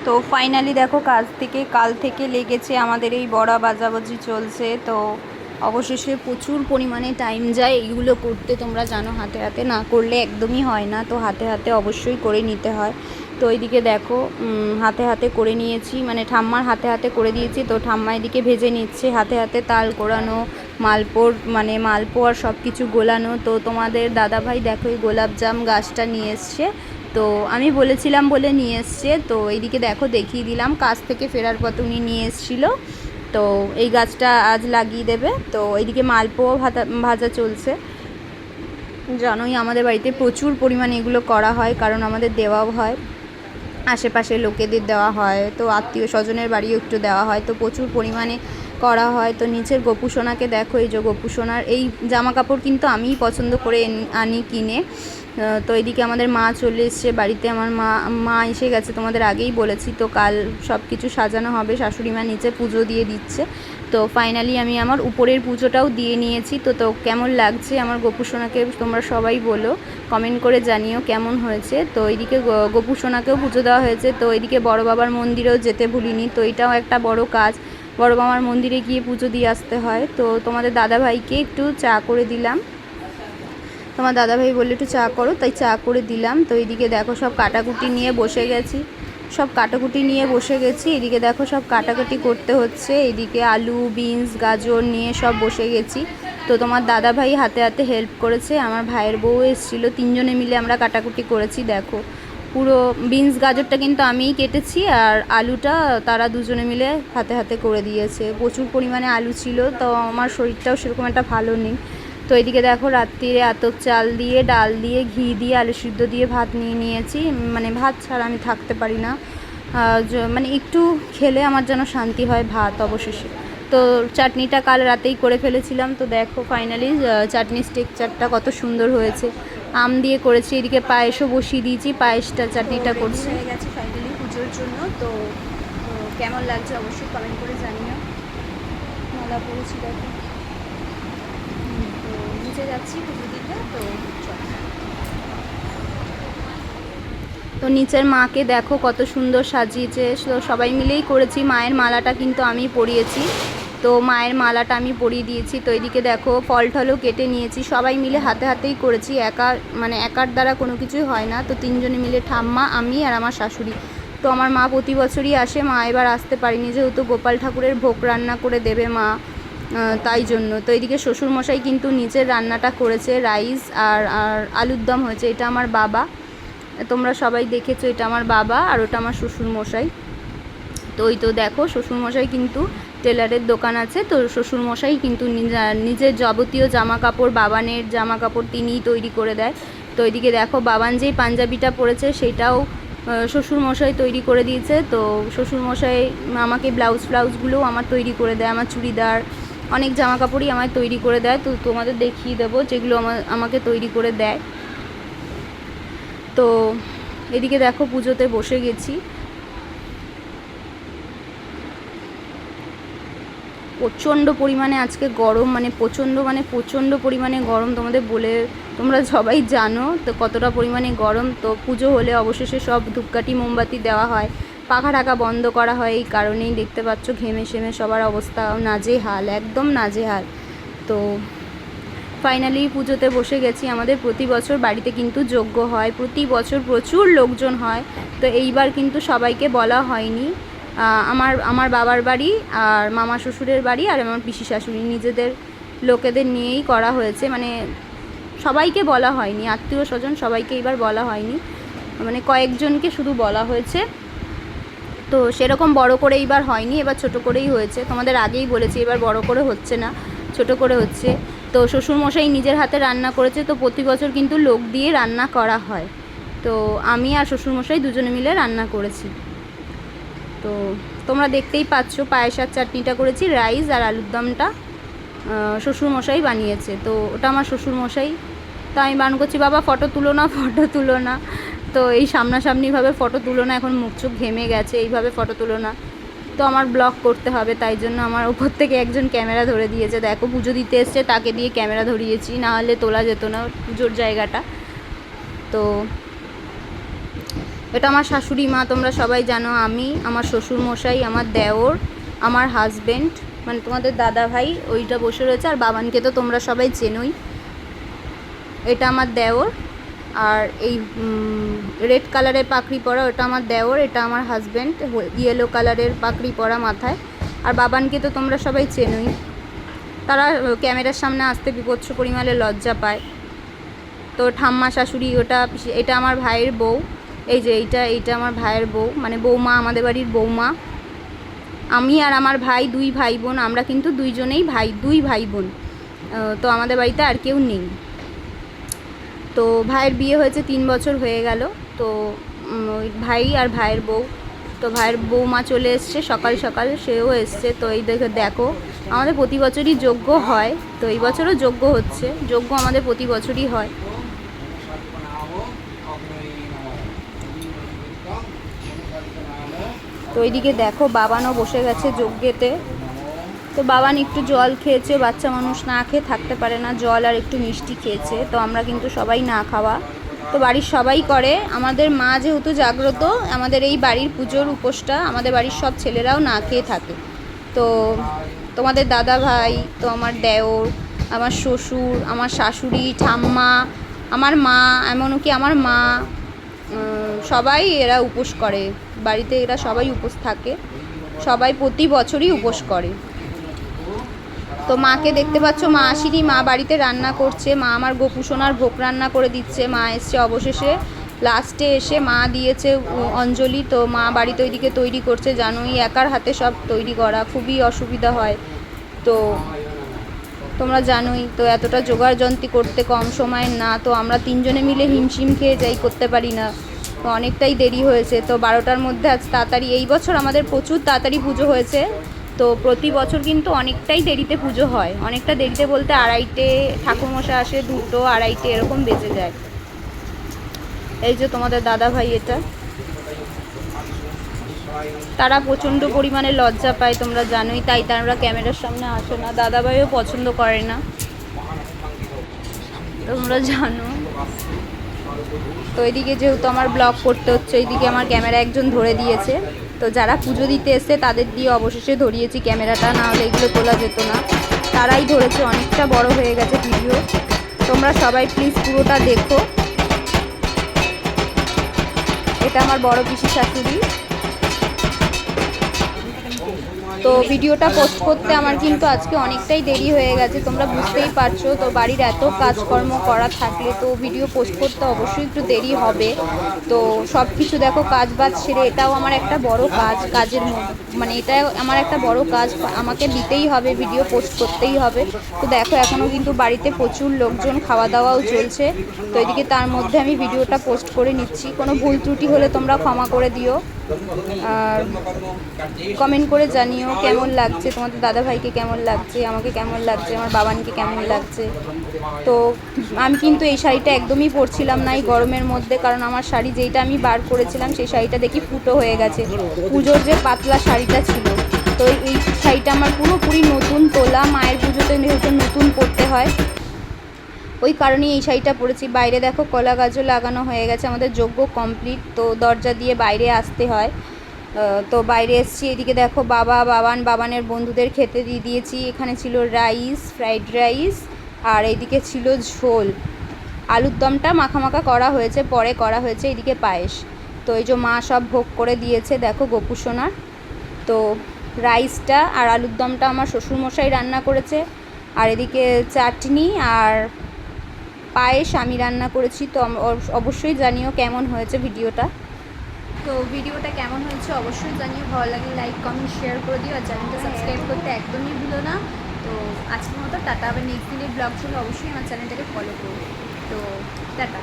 তো ফাইনালি দেখো কাল থেকে লেগেছে আমাদের এই বড়া বাজাবাজি চলছে। তো অবশেষে প্রচুর পরিমাণে টাইম যায় এইগুলো করতে, তোমরা জানো হাতে হাতে না করলে একদমই হয় না, তো হাতে হাতে অবশ্যই করে নিতে হয়। তো এইদিকে দেখো হাতে হাতে করে নিয়েছি, মানে ঠাম্মার হাতে হাতে করে দিয়েছি। তো ঠাম্মা এদিকে ভেজে নিচ্ছে, হাতে হাতে তাল কোড়ানো, মালপোয়ার সব কিছু গোলানো। তো তোমাদের দাদাভাই দেখো এই গোলাপজাম গাছটা নিয়ে এসছে, তো আমি বলেছিলাম বলে নিয়ে এসছে। তো এইদিকে দেখো দেখিয়ে দিলাম, কাজ থেকে ফেরার পথে উনি নিয়ে এসেছিলো। তো এই গাছটা আজ লাগিয়ে দেবে। তো এইদিকে মালপোয়া ভাজা চলছে। জানোই আমাদের বাড়িতে প্রচুর পরিমাণে এগুলো করা হয়, কারণ আমাদের দেওয়াও হয়, আশেপাশে লোকেদের দেওয়া হয়, তো আত্মীয় স্বজনের বাড়িও একটু দেওয়া হয়, তো প্রচুর পরিমাণে করা হয়। তো নিচের গোপুসোনাকে দেখো, এই যে গোপুসোনার এই জামা কাপড় কিন্তু আমিই পছন্দ করে আনি কিনে। তো এইদিকে আমাদের মা চলে এসছে বাড়িতে, আমার মা এসে গেছে, তোমাদের আগেই বলেছি। তো কাল সব কিছু সাজানো হবে, শাশুড়ি মা নিচে পুজো দিয়ে দিচ্ছে। তো ফাইনালি আমি আমার উপরের পুজোটাও দিয়ে নিয়েছি। তো কেমন লাগছে আমার গোপুসোনাকে তোমরা সবাই বলো, কমেন্ট করে জানিও কেমন হয়েছে। তো এইদিকে গোপুসোনাকেও পুজো দেওয়া হয়েছে। তো এইদিকে বড় বাবার মন্দিরেও যেতে ভুলিনি, তো এটাও একটা বড় কাজ, বড় বাবার মন্দিরে গিয়ে পুজো দিয়ে আসতে হয়। তো তোমাদের দাদাভাইকে একটু চা করে দিলাম, তোমার দাদাভাই বললে একটু চা করো, তাই চা করে দিলাম। তো এইদিকে দেখো সব কাটাকুটি নিয়ে বসে গেছি, এদিকে দেখো সব কাটাকুটি করতে হচ্ছে। এদিকে আলু, বিনস, গাজর নিয়ে সব বসে গেছি। তো তোমার দাদাভাই হাতে হাতে হেল্প করেছে, আমার ভাইয়ের বউ এসেছিলো, তিনজনে মিলে আমরা কাটাকুটি করেছি। দেখো পুরো বিনস গাজরটা কিন্তু আমিই কেটেছি, আর আলুটা তারা দুজনে মিলে হাতে হাতে করে দিয়েছে। প্রচুর পরিমাণে আলু ছিল, তো আমার শরীরটাও সেরকম একটা ভালো নেই। তো এদিকে দেখো রাত্রিরে আতপ চাল দিয়ে, ডাল দিয়ে, ঘি দিয়ে, আলু সিদ্ধ দিয়ে ভাত নিয়ে নিয়েছি। মানে ভাত ছাড়া আমি থাকতে পারি না, মানে একটু খেলে আমার যেন শান্তি হয় ভাত অবশেষে। তো চাটনিটা কাল রাতেই করে ফেলেছিলাম। তো দেখো ফাইনালি চাটনির টেক্সচারটা কত সুন্দর হয়েছে, আম দিয়ে করেছি। এদিকে পায়েসও বসিয়ে দিয়েছি, চাটনিটা করছি হয়ে গেছে ফাইনালি পুজোর জন্য। তো কেমন লাগছে অবশ্যই কমেন্ট করে জানিও। মালা পড়েছি দেখো, তো নিচে যাচ্ছি পুজো দিতে। তো নিচের মাকে দেখো কত সুন্দর সাজিয়েছে, সবাই মিলেই করেছি। মায়ের মালাটা কিন্তু আমি পরিয়েছি, তো মায়ের মালাটা আমি পরিয়ে দিয়েছি। তো এদিকে দেখো ফল টলও কেটে নিয়েছি, সবাই মিলে হাতে হাতেই করেছি, একার দ্বারা কোনো কিছুই হয় না। তো তিনজনে মিলে, ঠাম্মা, আমি আর আমার শাশুড়ি। তো আমার মা প্রতি বছরই আসে, মা এবার আসতে পারিনি, যেহেতু গোপাল ঠাকুরের ভোগ রান্না করে দেবে মা, তাই জন্য। তো এইদিকে শ্বশুরমশাই কিন্তু নিচের রান্নাটা করেছে, রাইস আর আলুর দম হয়েছে। এটা আমার বাবা, তোমরা সবাই দেখেছো, এটা আমার বাবা আর ওটা আমার শ্বশুরমশাই। তো ওই তো দেখো শ্বশুরমশাই কিন্তু টেলারের দোকান আছে, তো শ্বশুরমশাই কিন্তু নিজের যাবতীয় জামা কাপড়, বাবানের জামা কাপড় তিনিই তৈরি করে দেয়। তো ওইদিকে দেখো বাবান যেই পাঞ্জাবিটা পরেছে সেটাও শ্বশুরমশাই তৈরি করে দিয়েছে। তো শ্বশুরমশাই আমাকে ব্লাউজগুলোও আমার তৈরি করে দেয়, আমার চুড়িদার, অনেক জামা কাপড়ই আমার তৈরি করে দেয়। তো তোমাদের দেখিয়ে দেবো যেগুলো আমাকে তৈরি করে দেয়। তো এদিকে দেখো পুজোতে বসে গেছি, প্রচণ্ড পরিমাণে আজকে গরম, প্রচণ্ড পরিমাণে গরম, তোমরা সবাই জানো তো কতটা পরিমাণে গরম। তো পুজো হলে অবশেষে সব ধূপকাঠি মোমবাতি দেওয়া হয়, পাখা ঢাকা বন্ধ করা হয়, এই কারণেই দেখতে পাচ্ছ ঘেমে সেমে সবার অবস্থা নাজেহাল, একদম নাজেহাল। তো ফাইনালি পুজোতে বসে গেছি। আমাদের প্রতি বছর বাড়িতে কিন্তু যজ্ঞ হয়, প্রতি বছর প্রচুর লোকজন হয়। তো এইবার কিন্তু সবাইকে বলা হয়নি, আমার বাবার বাড়ি আর মামা শ্বশুরের বাড়ি আর আমার পিসি শাশুড়ি, নিজেদের লোকেদের নিয়েই করা হয়েছে, মানে সবাইকে বলা হয়নি, আত্মীয় স্বজন সবাইকে এবার বলা হয়নি, মানে কয়েকজনকে শুধু বলা হয়েছে। তো সেরকম বড় করে এইবার হয়নি, এবার ছোট করেই হয়েছে, তোমাদের আগেই বলেছি এবার বড় করে হচ্ছে না, ছোট করে হচ্ছে। তো শ্বশুরমশাই নিজের হাতে রান্না করেছে, তো প্রতি বছর কিন্তু লোক দিয়ে রান্না করা হয়। তো আমি আর শ্বশুরমশাই দুজনে মিলে রান্না করেছি। তো তোমরা দেখতেই পাচ্ছ পায়েস আর চাটনিটা করেছি, রাইস আর আলুর দমটা শ্বশুরমশাই বানিয়েছে। তো ওটা আমার শ্বশুরমশাই, তো আমি বান করছি বাবা ফটো তুলো না। তো এই সামনাসামনিভাবে ফটো তুলো না, এখন মুখ চোখ ঘেমে গেছে, এইভাবে ফটো তুলো না। তো আমার ব্লগ করতে হবে, তাই জন্য আমার উপর থেকে একজন ক্যামেরা ধরে দিয়েছে। দেখো পুজো দিতে এসছে, তাকে দিয়ে ক্যামেরা ধরিয়েছি, না হলে তোলা যেত না পুজোর জায়গাটা। তো এটা আমার শাশুড়ি মা, তোমরা সবাই জানো। আমি, আমার শ্বশুর মশাই, আমার দেওর, আমার হাজবেন্ড মানে তোমাদের দাদা ভাই ওইটা বসে রয়েছে, আর বাবানকে তো তোমরা সবাই চেনোই। এটা আমার দেওর, আর এই রেড কালারের পাকড়ি পরা ওটা আমার দেওর, এটা আমার হাজবেন্ড, ইয়েলো কালারের পাকড়ি পরা মাথায়। আর বাবানকে তো তোমরা সবাই চেনোই। তারা ক্যামেরার সামনে আসতে বিভৎস পরিমাণে লজ্জা পায়। তো ঠাম্মা শাশুড়ি ওটা, এটা আমার ভাইয়ের বউ। এই যে এইটা আমার ভাইয়ের বউ, মানে বৌমা, আমাদের বাড়ির বৌমা। আমি আর আমার ভাই, দুই ভাই বোন, আমরা কিন্তু দুইজনেই দুই ভাই বোন। তো আমাদের বাড়িতে আর কেউ নেই। তো ভাইয়ের বিয়ে হয়েছে 3 বছর হয়ে গেল। তো ওই ভাই আর ভাইয়ের বউ, তো ভাইয়ের বৌমা চলে এসছে সকাল সকাল, সেও এসছে। তো এই দেখো আমাদের প্রতি বছরই যজ্ঞ হয়, তো এই বছরও যজ্ঞ হচ্ছে। যজ্ঞ আমাদের প্রতি বছরই হয়। তো ওইদিকে দেখো বাবানও বসে গেছে যজ্ঞেতে। তো বাবান একটু জল খেয়েছে, বাচ্চা মানুষ না খেয়ে থাকতে পারে না, জল আর একটু মিষ্টি খেয়েছে। তো আমরা কিন্তু সবাই না খাওয়া, তো বাড়ির সবাই করে। আমাদের মা যেহেতু জাগ্রত, আমাদের এই বাড়ির পুজোর উপোসটা আমাদের বাড়ির সব ছেলেরাও না খেয়ে থাকে। তো তোমাদের দাদা ভাই, তো আমার দেওর, আমার শ্বশুর, আমার শাশুড়ি, ঠাম্মা, আমার মা, এমনকি আমার মা, সবাই এরা উপোস করে বাড়িতে। এরা সবাই উপোস থাকে, সবাই প্রতি বছরই উপোস করে। তো মাকে দেখতে পাচ্ছ, মা আসেনি, মা বাড়িতে রান্না করছে। মা আমার গোপুসোনার ভোগ রান্না করে দিচ্ছে। মা এসছে অবশেষে, লাস্টে এসে মা দিয়েছে অঞ্জলি। তো মা বাড়িতে ওইদিকে তৈরি করছে, জানোই একার হাতে সব তৈরি করা খুবই অসুবিধা হয়। তো তোমরা জানোই তো, এতটা জোগাড় যন্ত্রী করতে কম সময়ের না। তো আমরা 3 জনে মিলে হিমশিম খেয়ে যাই, করতে পারি না। তো অনেকটাই দেরি হয়েছে। তো 12টার মধ্যে আজ তাড়াতাড়ি, এই বছর আমাদের প্রচুর তাড়াতাড়ি পুজো হয়েছে। তো প্রতি বছর কিন্তু অনেকটাই দেরিতে পুজো হয়, অনেকটা দেরিতে বলতে 2:30 ঠাকুরমশাই আসে, 2, 2:30 এরকম বেজে যায়। এই যে তোমাদের দাদা ভাই, এটা তারা প্রচণ্ড পরিমাণে লজ্জা পায়, তোমরা জানোই, তাই তারা ক্যামেরার সামনে আসে না। দাদা ভাইও পছন্দ করে না, তোমরা জানো। তো এদিকে যেহেতু আমার ব্লগ করতে হচ্ছে, এইদিকে আমার ক্যামেরা একজন ধরে দিয়েছে। তো যারা পুজো দিতে এসছে তাদের দিয়ে অবশেষে ধরিয়েছি ক্যামেরাটা, না হলে এগুলো তোলা যেত না। তারাই ধরেছে, অনেকটা বড় হয়ে গেছে ভিডিও। তোমরা সবাই প্লিজ পুরোটা দেখো। এটা আমার বড় পিসি শাশুড়ি। তো ভিডিওটা পোস্ট করতে আমার কিন্তু আজকে অনেকটাই দেরি হয়ে গেছে, তোমরা বুঝতেই পারছো। তো বাড়ির এত কাজকর্ম করা থাকলে তো ভিডিও পোস্ট করতে অবশ্যই একটু দেরি হবে। তো সব কিছু দেখো কাজ বাজ সেরে, এটাও আমার একটা বড় কাজের মানে এটা আমার একটা বড় কাজ, আমাকে দিতেই হবে, ভিডিও পোস্ট করতেই হবে। তো দেখো এখনও কিন্তু বাড়িতে প্রচুর লোকজন, খাওয়া দাওয়াও চলছে। তো এদিকে তার মধ্যে আমি ভিডিওটা পোস্ট করে নিচ্ছি। কোনো ভুল ত্রুটি হলে তোমরা ক্ষমা করে দিও, আর কমেন্ট করে জানিও কেমন লাগছে, তোমাদের দাদাভাইকে কেমন লাগছে, আমাকে কেমন লাগছে, আমার বাবানকে কেমন লাগছে। তো আমি কিন্তু এই শাড়িটা একদমই পরছিলাম না এই গরমের মধ্যে, কারণ আমার শাড়ি যেইটা আমি বার করেছিলাম সেই শাড়িটা দেখি ফুটো হয়ে গেছে, পুজোর যে পাতলা শাড়িটা ছিল। তো এই শাড়িটা আমার পুরোপুরি নতুন তোলা, মায়ের পুজোতে যেহেতু নতুন পরতে হয়, ওই কারণেই এই শাড়িটা পরেছি। বাইরে দেখো কলা গাছও লাগানো হয়ে গেছে, আমাদের যজ্ঞ কমপ্লিট। তো দরজা দিয়ে বাইরে আসতে হয়। তো বাইরে এসেছি। এদিকে দেখো বাবানের বন্ধুদের খেতে দিয়ে দিয়েছি। এখানে ছিল রাইস, ফ্রাইড রাইস, আর এইদিকে ছিল ঝোল। আলুর দমটা মাখা করা হয়েছে, পরে করা হয়েছে। এদিকে পায়েস। তো এই যে মা সব ভোগ করে দিয়েছে, দেখো গোপুসোনার। তো রাইসটা আর আলুর দমটা আমার শ্বশুরমশাই রান্না করেছে, আর এদিকে চাটনি আর পায়েস আমি রান্না করেছি। তো অবশ্যই জানিও কেমন হয়েছে ভিডিওটা। তো ভিডিওটা কেমন হয়েছে অবশ্যই জানিও, ভালো লাগলে লাইক কমেন্ট শেয়ার করে দিও, আর চ্যানেলটা সাবস্ক্রাইব করতে একদমই ভুলো না। তো আজকের মতো টাটা, আবার নেক্সট দিনের ব্লগ ছিল অবশ্যই আমার চ্যানেলটাকে ফলো করো। তো টাটা।